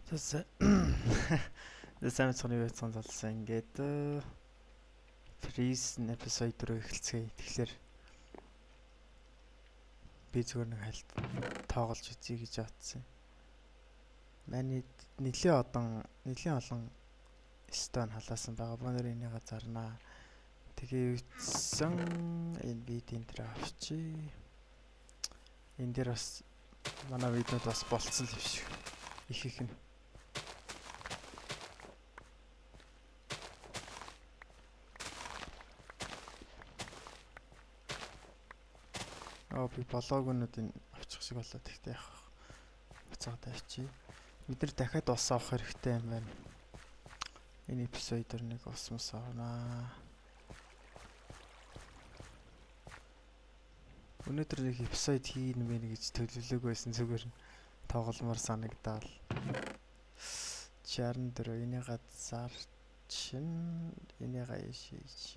сайн мэцгний байцгаан залсан ингээд Freeze episode 4 эхэлцгээе. Тэгэхээр би зүгээр нэг хальт тоглож үзье гэж бодсон. Манай нэлийн олон стон халаасан байгаа. Бонор энийгээ зарнаа. Тэгээ үтсэн энэ видео дээр авчи. Энэ дээр бас манай видеод бас болцсон л биш. Их нь. Би блогнуудыг авчих шиг болоод ихтэй яах вэ? Буцаад авчи. Бид нар дахиад ус авах хэрэгтэй юм байна. Энэ эпизодоор нэг ус мус авнаа. Өнөөдөр нэг эпизод хийн мэн гэж төлөвлөг байсан зүгээр тогломоор санагдал. 64 энийг газар чин энийг яшиж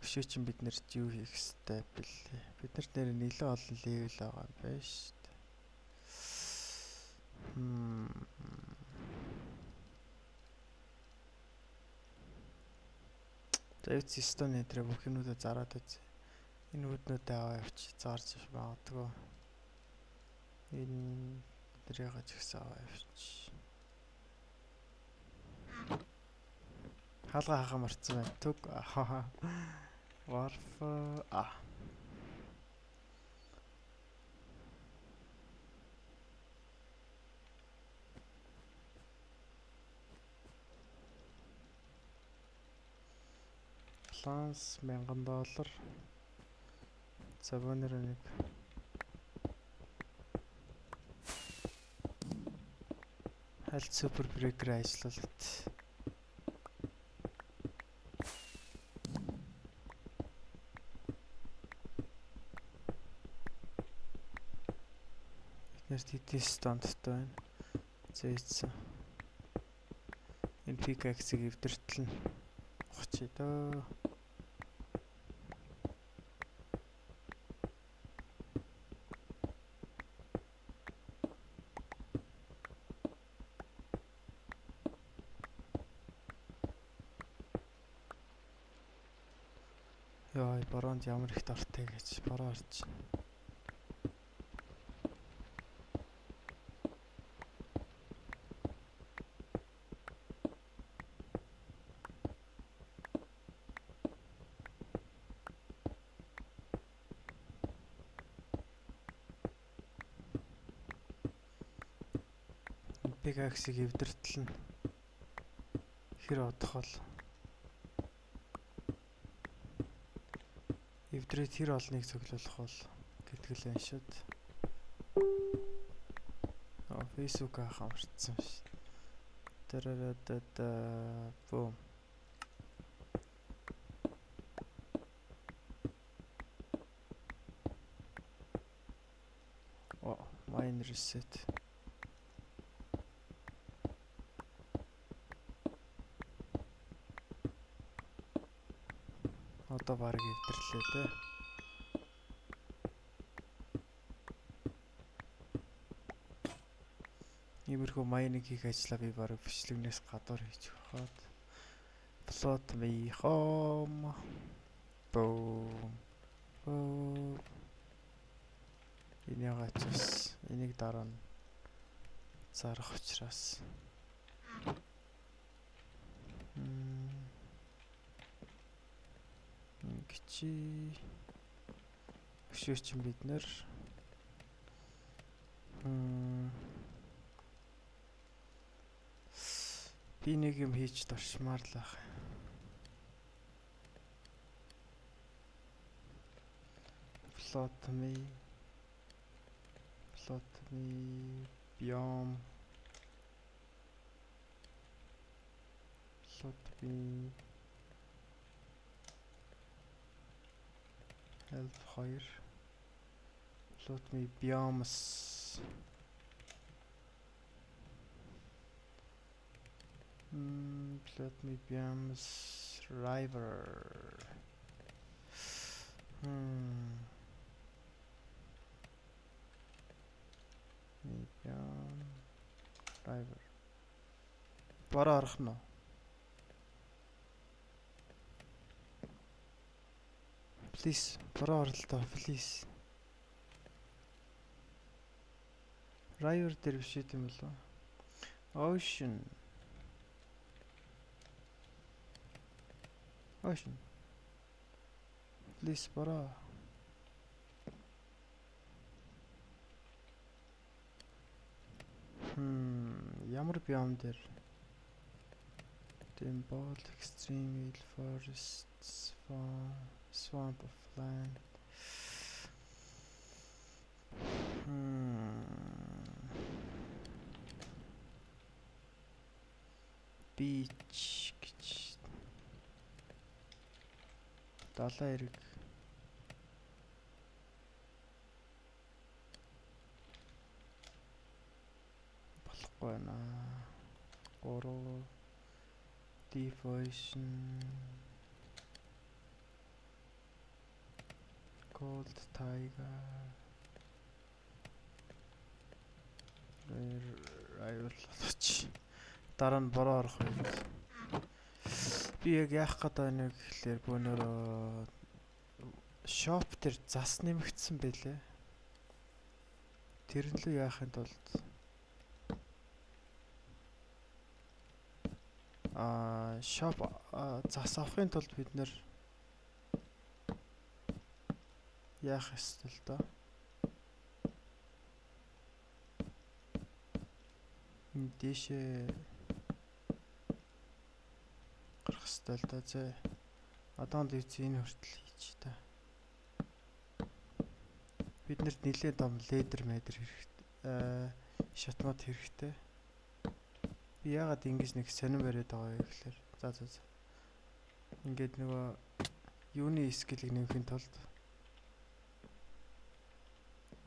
өшөөч бид нарт юу хийх ёстой бэлээ. Бид нарт нэлээд олон левел байгаа юм байна шүү дээ. Тэгээд систем нэтэр бүх юмудаа зараад үз. Энэ үүднүүдээ аваа явчих. Зарж магадгүй. Энэ дэрийг ч гэсэн аваа явчих. Хаалга хахаа марцсан байна. Төг Warf Plans $1000. За бонор нэг хальт супер брейкер ажиллалт. Тэти стандтай байна. Зээцсэн. Энэ пикаксыг эвдэртэл нь ухчих дөө. Яа, бороонд ямар их дортой гэж бороо орч. Пикаксыг эвдэртэл нь хэр одох бол эвдрээд хэр олныг цоглуулах бол гэдэг л байна шүү дээ. Facebook хамарцсан шүү. Бом. Mine reset. Одоо баг эвдэрлээ дээ. Иймэрхүү майнинг хийх ажлаа би баг бичлэгнээс гадуур хийж өгөхөд. Plot me home. Boom. Энийг ачаас энийг дараа нь зарах учраас. Чи өшөөч бид нэр би нэг юм хийж дуршмаар л байх. Plot me biome plot me help 2 plot me biomes plot me biomes river biome Driver. Бороо орох нь уу? Please, бороо оролтоо, please. Driver дээр биш юм болов. Ocean. Ocean. Please, бороо. Ямар биом дээр? Temple, extreme wild forests, swamp of land. Beach гэж. Далайн эрэг. Болохгүй байна. 3 Deep Ocean, Cold Tiger, Rival. Дараа нь бороо орох үед. Би яг яах гээд байна гэхлээр бөөнөрөө shop дээр зас нэмэгдсэн байлээ. Тэр нь л яахын тулд shop зас авахын тулд бид нэр яах ёстой л доо. Дэшээ гарах ёстой л доо зэ. Одоо л энэ хүртэл хийч та. Биднэрт нэлээд том ледер мэдэр хэрэгтэй. Шатмат хэрэгтэй. Би яагаад ингэж нэг сонирн бариад байгаа юм гэхээр за. Ингээд нөгөө юуны скиллийг нэмэхийн тулд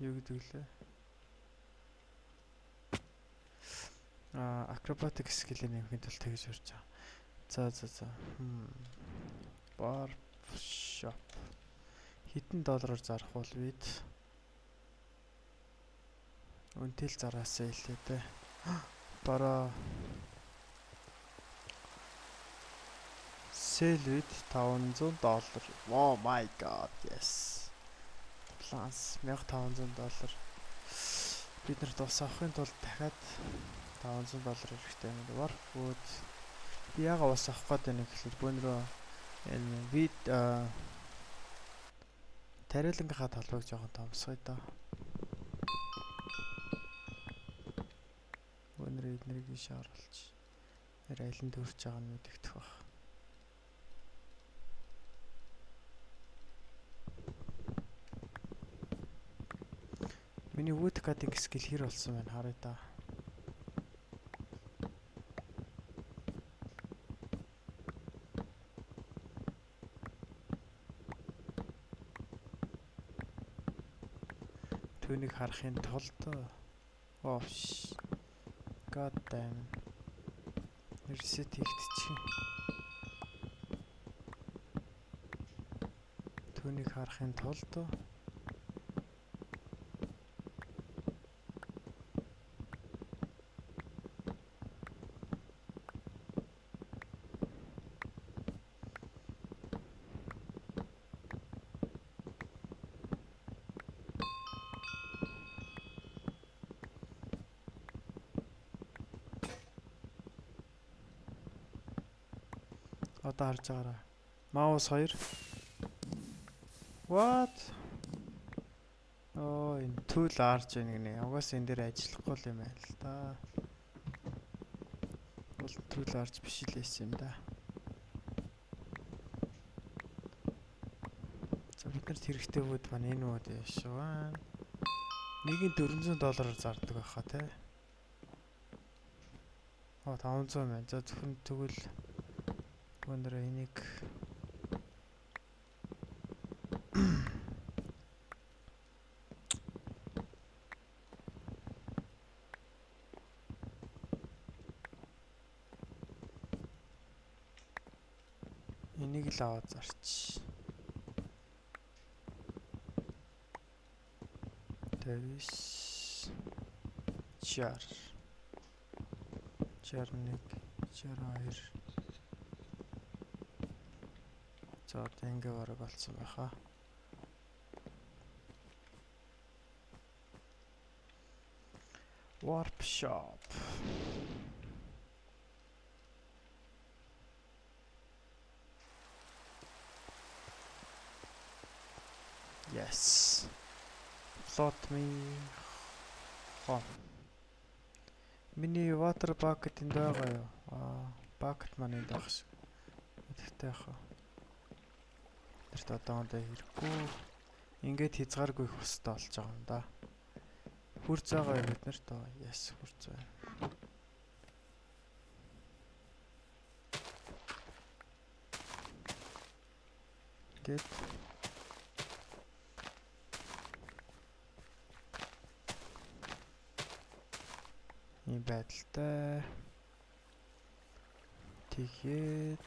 юу гэдэг лээ? Acrobatic скиллийг нэмэхийн тулд тэгж урьж байгаа. За. Bar shop. Хэдэн доллараар зарах бол бид үнэтэл зараасаа хэлээ дээ. Бараа sell with $500. Oh my god, yes. Plus $1500. Бид нарт ус авахын тулд дахиад $500 хэрэгтэй юм. Workwood. Би яагаад ус авах гээд байна гэхэлэр бөөнөрөө энэ вид тариалангийнхаа толгойг жоохон томсгоё доо. Өнөр эднэрийг ийш оруулж аль нь төрж байгаа нь мэдэгдэх баг. Миний woodcutting skill хэр болсон байна харъя да. Түүнийг харахын тулд God damn. Reset хийгдчих. Түүнийг харахын тулд одоо харж байгаарай. Mouse 2. What? Энэ tool арж байна гинэ. Угаас энэ дээр ажиллахгүй юм байна л да. Бол tool арж биш л байсан юм да. За бид нарт хэрэгтэй بود маань энэ үү яашваа. Нэгийг $400 зардаг байхаа те. 500 байна. За зөвхөн тэгвэл өндөр энийг энийг л аваад зарч. Тэвис чар. 61 62 за одоо ингээ бараг болсон байхаа. Warp shop. Yes. Float me. Хоо. Миний water bucket энд байгаа юу? Bucket маань энд байх шиг. Тэгтээ яах вэ? Тэрт одоогондоо хэрэггүй. Ингээд хязгааргүй их хөстэй болж байгаа юм да. Хүрц байгаа бид нарт яс хүрц байна. Гэт ийм байдалтай. Тэгээд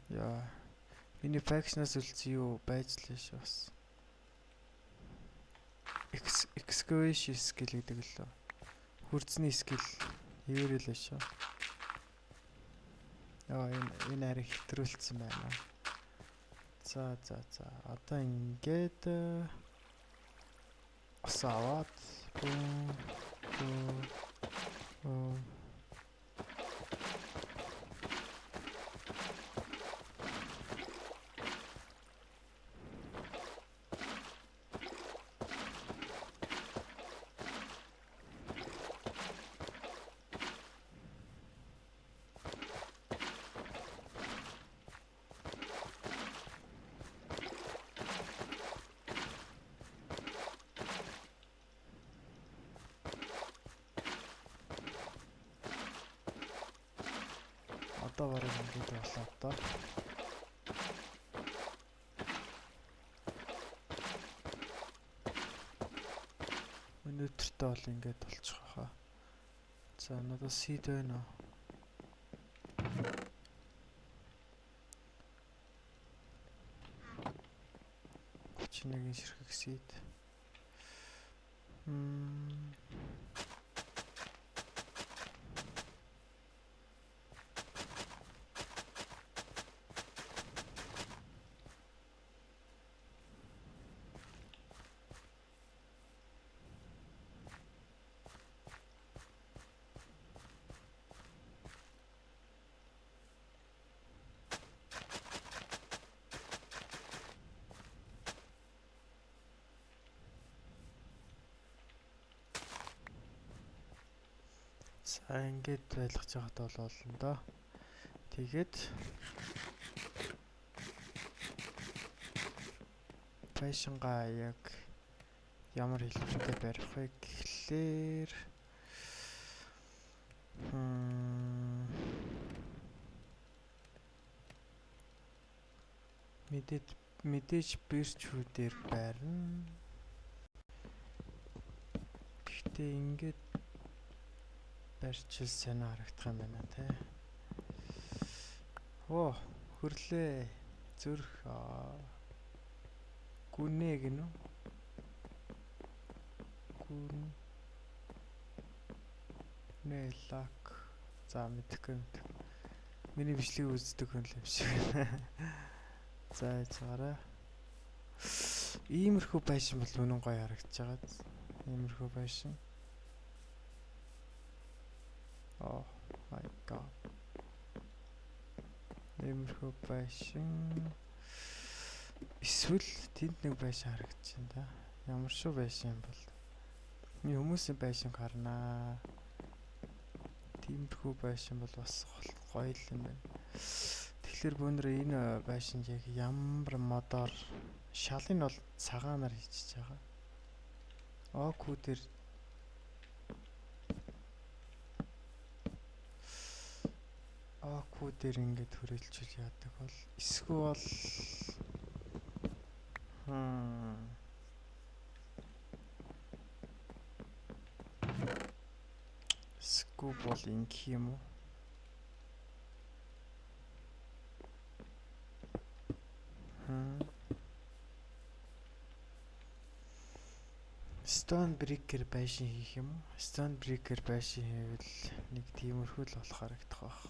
яа. Миний faction-аас үлдсэн юу байж лээ шүү бас. Excavation skill гэдэг лөө. Хүрцний skill хэвээрээ л шүү. Энэ арай хэтрүүлсэн байна. За. Одоо ингээд осаваад одоо бараг ингээд болоо доо. Өнөөдөртөө бол ингээд болчих واخа. За надад seed байна уу? Чиний ширхэг seed. За ингээд байлгаж байгаад болоо доо. Тэгээд фэшнгаа яг ямар хэлбэртэй барих вэ гэхлээр мэдээж бирчүүдээр байрна. Гэхдээ ингээд барьчил санаа харагдах юм байна те. Хөрлөө зүрх гүнээ гинэ. Нэлак. За мэдхгүй. Миний бичлэгийг үздэг хүн л юм шиг. За яцгаараа. Иймэрхүү байшин бол үнэн гоё харагдаж байгаа. Иймэрхүү байшин. Oh my god. Иймэрхүү байшин. Эсвэл тэнд нэг байшин харагдаж байна да. Ямар шүү байшин юм бол. Миний хүмүүсийн байшин харнаа. Тиймэрхүү байшин бол бас гоё юм байна. Тэгэхээр бүүнрээ энэ байшинд яг ямар модоор шалын бол цагаанаар хийчихэж байгаа. Күү дээр күү дээр ингээд хөрөлчүүл яадаг бол эсвэл скуп бол инх юм уу? Stone Breaker байшин хийх юм уу? Stone Breaker байшин хийвэл нэг тиймэрхүү л болох харагдах байх.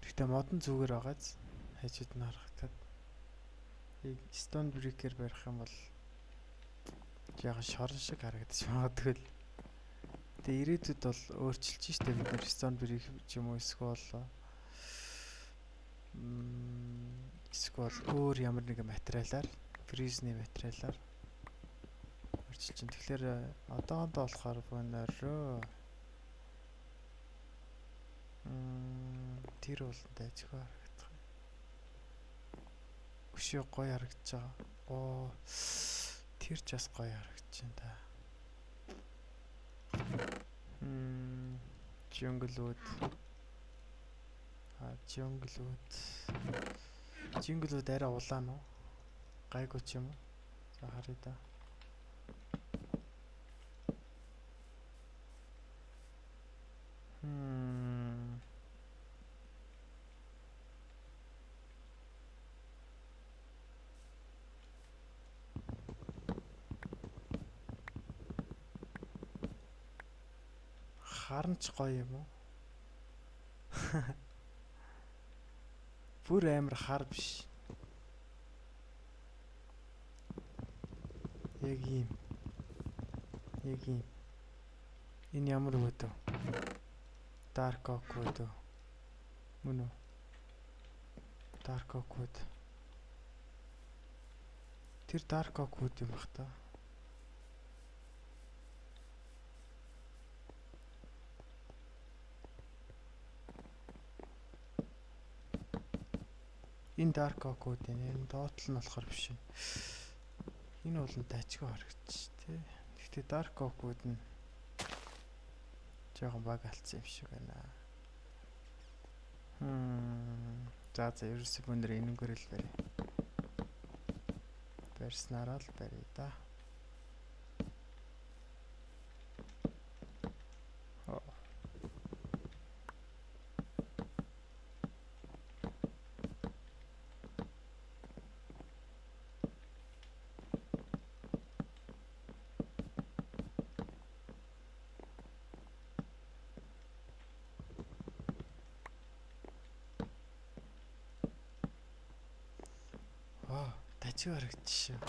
Гэхдээ модон зүгээр байгааз хажууд нь харагдаад. Stone Breaker барих юм бол яг шорон шиг харагдаж магадгүй л. Тэгээ ирээдүйд бол өөрчилж штэ бид нэр Stone Breaker юм уу эсвэл өөр ямар нэгэн материалаар, фризний материалаар өөрчилж чинь. Тэгэхээр одоохондоо болохоор бонороо тэр уулантай ажиг харагдах. Өшөө гоё харагдаж байгаа. Оо тэр ч бас гоё харагдаж байна та. Jungle-ууд арай улаан уу? Гайгүй ч юм уу? За харъя да. Харанч гоё юм уу? Бүр амар хар биш. Яг ийм. Энэ ямар үүд вэ? Dark oak үүд үү? Мөн үү? Dark oak үүд. Тэр dark oak үүд юм бах та. Энэ dark oak үүд энэ доотл нь болохоор биш. Энэ бол дайчгүй харагдчих тий. Гэхдээ dark oak үүд нь жоохон баг алдсан юм шиг байна. За ерөөсөө өндөр энэгээр л барь. Барьснараа л барья да. Дайчгүй харагдчих.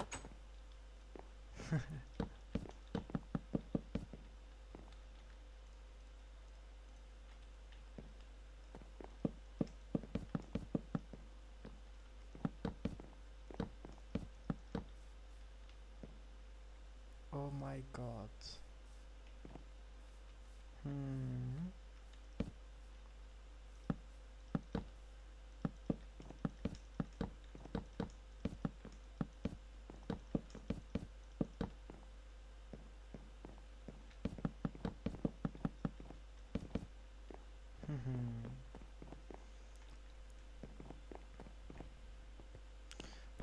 Oh my god.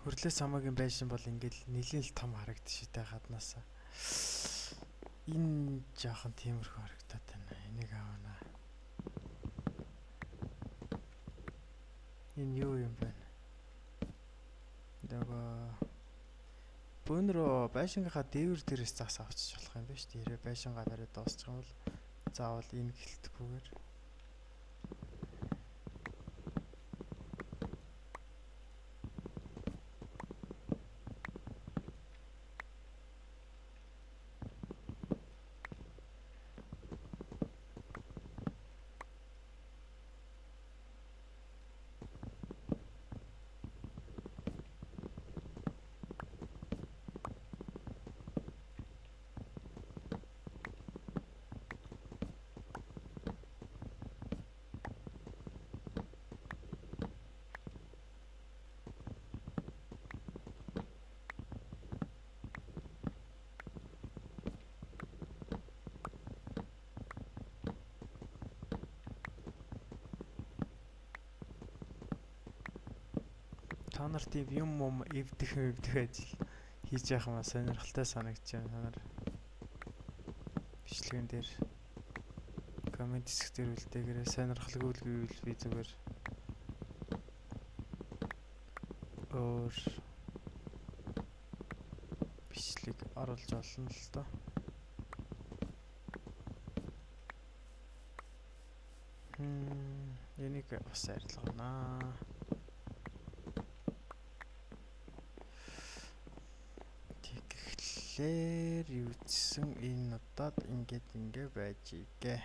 Хөрлөөс хамаагийн байшин бол ингээл нэлээд л том харагдчих шитэй гаднаасаа. Энэ жоохон тиймэрхүү харагдаад байна. Энийг авна. Энэ юу юм бэ? Нөгөө бөөнрөө байшингийнхаа дээвэр дээрээс заас авчиж болох юм байна шүү дээ. Байшингаа бариад дуусчих юм бол заавал энэ гэлтгүүгээр. Та нар тийм юм эвдэх ажил хийж яах юм сонирхолтой санагдаж байна. Та нар бичлэгэн дээр коммент хэсэг дээр үлдээгээрээ сонирхолгүй гэвэл би зүгээр өөр бичлэг оруулж олно л доо. Энийг бас арилгана. Тэгэхээр юуцсан энэ удаад ингээ байж игээ.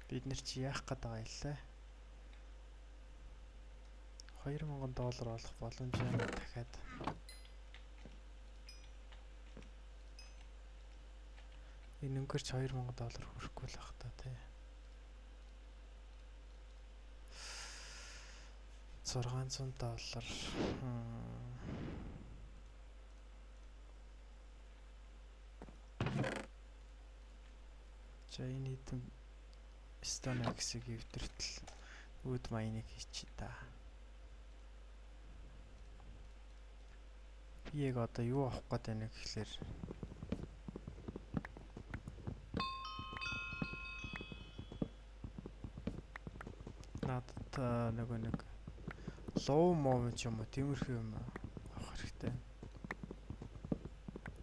Бид нэр чи яах гээд байгаа юм лээ? $2000 олох боломж байна дахиад. Энэ өнгөрч $2000 хүрэхгүй л ах та тий. $600. За энэ хэдэн Stonex-ийг эвдэртэл үүд майныг хийчих та. Би яг одоо юу авах гээд байна гэхлээр надад нэг лоу мом ч юм уу тиймэрхүү юм авах хэрэгтэй.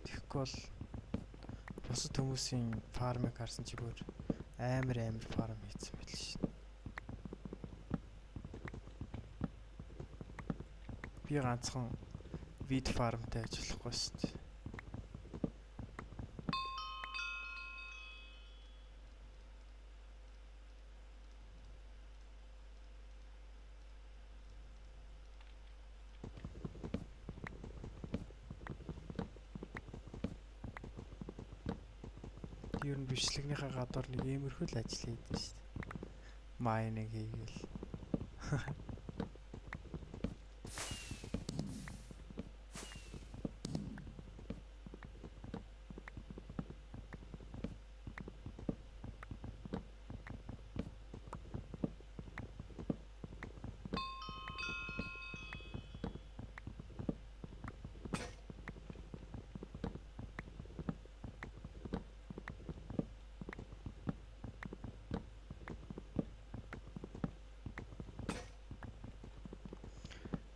Тэгэхгүй бол бусад хүмүүсийн фармыг харсан чи бүр амар фарм хийсэн байл шин. Би ганцхан вид фармтай ажиллахгүй шүү дээ. Ер нь бичлэгнийхээ гадуур нэг иймэрхүү л ажил хийдэг шүү дээ. Майнинг хийгээл.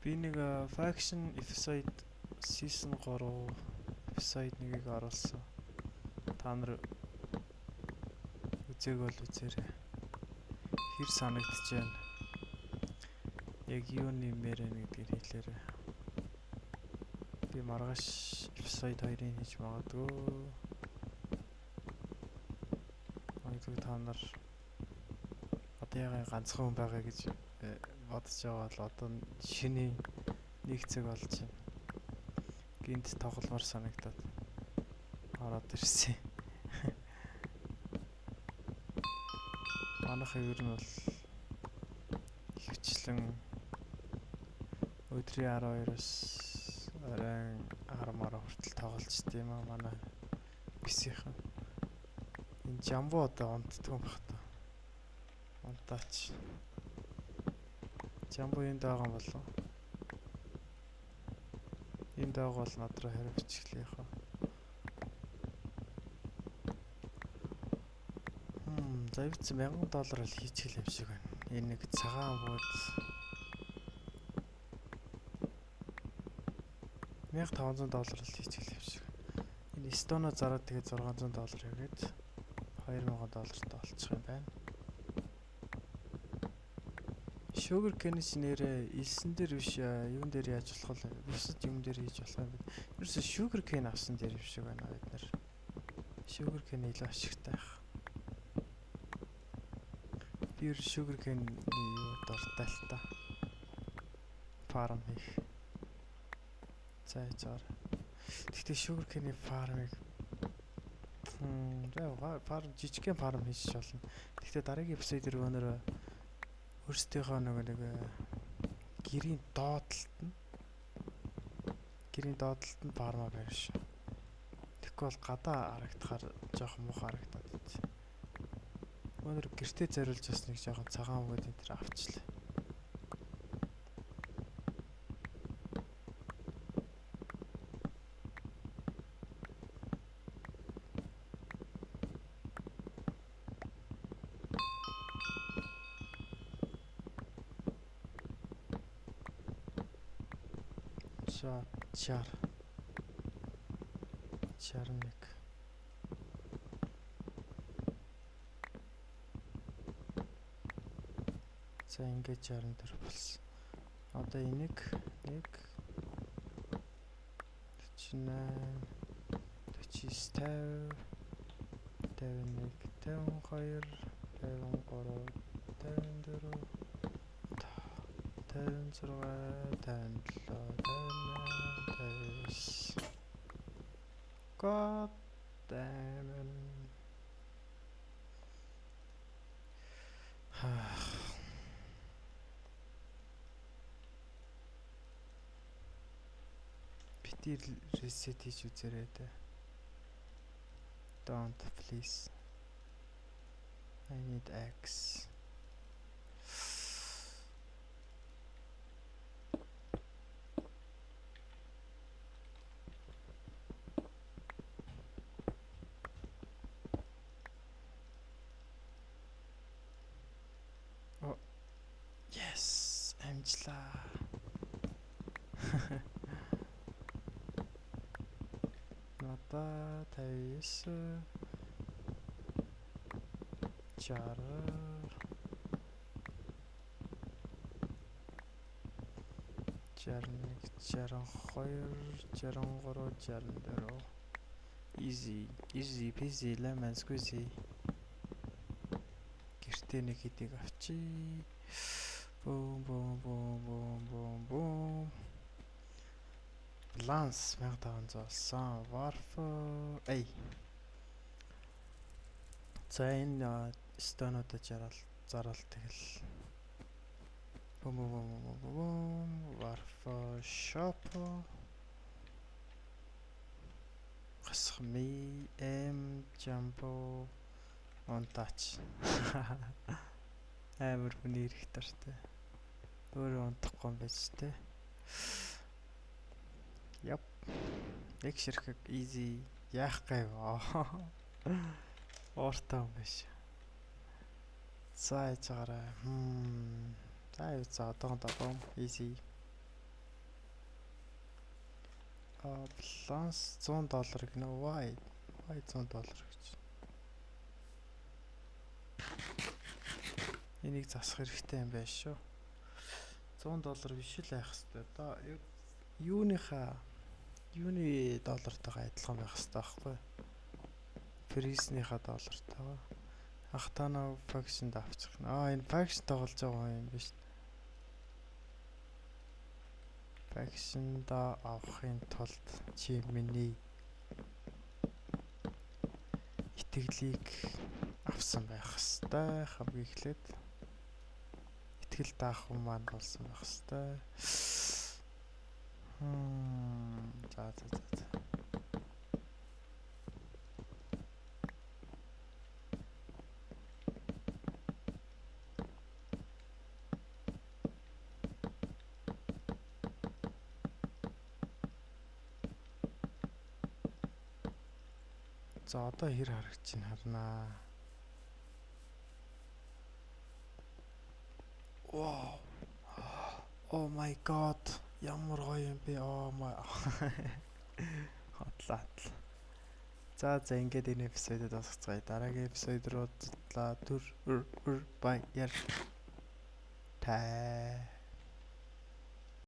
Би нэг Faction Episode Season 3 Episode 1-ийг оруулсан. Та нар үзег бол үзээрэй. Хэр санагдаж байна? Яг юу нэмээр байна гэдгийг хэлээрэй. Би маргааш Episode 2-ыг хийж магадгүй. Та нар одоо яг ганцхан хүн байгаа гэж бодож байгаа бол одоо шиний 1 цаг болж байна. Гинт тогломоор санагдаад ороод ирсэн. Манайхаа ер нь бол хөвчлэн өдрийн 12-оос оройн 10-аар хүртэл тоглож тийм аа манай PC-хэн. Энэ жамбо одоо онцдгүй юм бах та. Онтаач. Жамбо энд байгаа юм болов? Энд байгаа бол над руу хариу бичлээ яхаа. За ивц $1000 л хийчихэл юм шиг байна. Энэ нэг цагаан бууд $1500 л хийчихэл юм шиг. Энэ Stone зараад тэгээд $600 яваад $2000 олчих юм байна. Sugar cane-ийн нэрээ илсэн дээр биш юун дээр яаж болох вэ? Бусад юм дээр хийж болох юм бэ? Ерөөсө sugar cane авсан дээр юм шиг байна бид нар. Sugar cane илүү ашигтай байх. Би sugar cane-ийн юу дуртай л та. Фарм хийх. Цаашаар. Гэхдээ sugar cane-ийн фармыг фарм жижигхэн фарм хийж болно. Гэхдээ дараагийн эпизод дээр өнөр өөрсдийнхөө нэг гэрийн доотлолт нь фарма байр шүү. Тэгэхгүй бол гадаа харагдахаар жоохон муухай харагдаад байт. Өнөр гэртээ зориулж бас нэг жоохон цагаан бөгөөд энэ төр авчлаа. 61. За ингээд 64 болсон. Одоо энийг 1 48 49 50 51 52 53 54 56 57 58 God damn it. Бити reset хийж үзээрэй дээ. Don't please. I need X. Oh, yes, амжлаа. Надаа 59 60 61 62 63 easy peasy lemon squeezy гэртээ нэг хэдийг авчи boom баланс 1500 болсон warfare эй за энэ стонуудад зараал тэгэл boom warfare shop гасхми jumbo untouch амар хүний ирэх тартай өөрөө унтахгүй юм байж тээ. Яп. Нэг ширхэг easy яах гэв. Ууртай юм биш. За яжаараа. За юу за одоогоо easy. Баланс $100 гэнэ. Why $100 гэж. Энийг засах хэрэгтэй юм байна шүү. $100 биш л байх хэвээр да. Юуны доллартайгаа адилхан байх хэвээр байхгүй. Фрисныхаа доллартайгаа. Ах та наа факшнд авчих. Энэ факшн тоглож байгаа юм биш. Факшнда авахын тулд чи миний итгэлийг авсан байх хэвээр хамгийн эхлээд итгэл даах хүн маань болсон байх хэвээр. За. За одоо хэр харагч ин харнаа. Wow. Oh my god. Ямар гоё юм бэ. Oh my. Хотлаа. За ингээд энэ эпизодод дуусгацгаая. Дараагийн эпизод руу баяр. Та